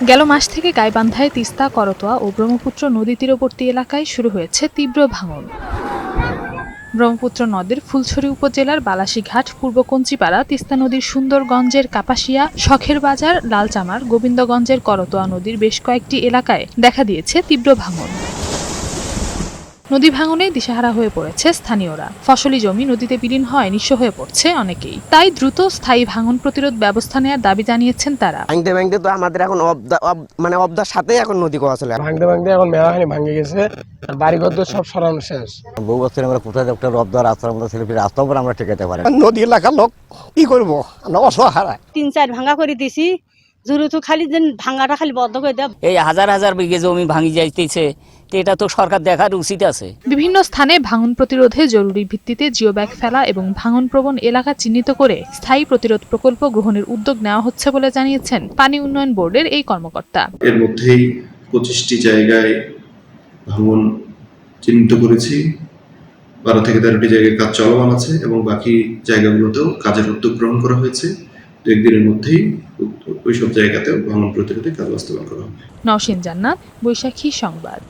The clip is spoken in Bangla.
গেল মাস থেকে গাইবান্ধায় তিস্তা, করতোয়া ও ব্রহ্মপুত্র নদী তীরবর্তী এলাকায় শুরু হয়েছে তীব্র ভাঙন। ব্রহ্মপুত্র নদের ফুলছড়ি উপজেলার বালাসীঘাট, পূর্ব কঞ্চিপাড়া, তিস্তা নদীর সুন্দরগঞ্জের কাপাসিয়া, শখের বাজার, লালচামার, গোবিন্দগঞ্জের করতোয়া নদীর বেশ কয়েকটি এলাকায় দেখা দিয়েছে তীব্র ভাঙন। নদী ভাঙনে দিশেহারা হয়ে পড়েছে স্থানীয়রা। ফসলি জমি নদীতে বিলীন হয়, নিঃস্ব হয়ে পড়ছে অনেকেই। তাই দ্রুত স্থায়ী ভাঙন প্রতিরোধ ব্যবস্থা নেওয়ার দাবি জানিয়েছেন তারা। ভাঙতে ভাঙতে তো আমাদের এখন অবদার সাথে এখন নদী কোয়া চলে। ভাঙতে ভাঙতে এখন মেলাহানি ভাঙে গেছে, আর বাড়িঘর তো সব সরানো শেষ। বহু বছর আমরা কোথায় একটা রবদার রাস্তার মধ্যে ছিল, রাস্তার উপর আমরা ঠেকাতে পারি। নদী এলাকার লোক কি করবো, আমরা অসহায়। 3-4 ভাঙা করে দিছি, জরুরত খালি যেন ভাঙাটা খালি বন্ধ করে দেব। এই হাজার হাজার বিঘে জমি ভাঙি যাইতেছে, এটা তো সরকার দেখার উচিত আছে। বিভিন্ন স্থানে ভাঙন প্রতিরোধে জরুরি ভিত্তিতে জিও ব্যাগ ফেলা এবং ভাঙন প্রবণ এলাকা চিহ্নিত করে স্থায়ী প্রতিরোধ প্রকল্প গ্রহণের উদ্যোগ নেওয়া হচ্ছে বলে জানিয়েছেন পানি উন্নয়ন বোর্ডের এই কর্মকর্তা। এর মধ্যেই 25টি জায়গায় ভাঙন চিহ্নিত করেছি, 12 থেকে 13টি জায়গায় কাজ চলমান আছে এবং বাকি জায়গাগুলোতেও কাজের উদ্যোগ গ্রহণ করা হয়েছে। 2-1 দিনের মধ্যেই ওইসব জায়গাতেও ভাঙন প্রতিরোধে কাজ বাস্তবায়ন করা হবে। নওশীন জান্নাত, বৈশাখী সংবাদ।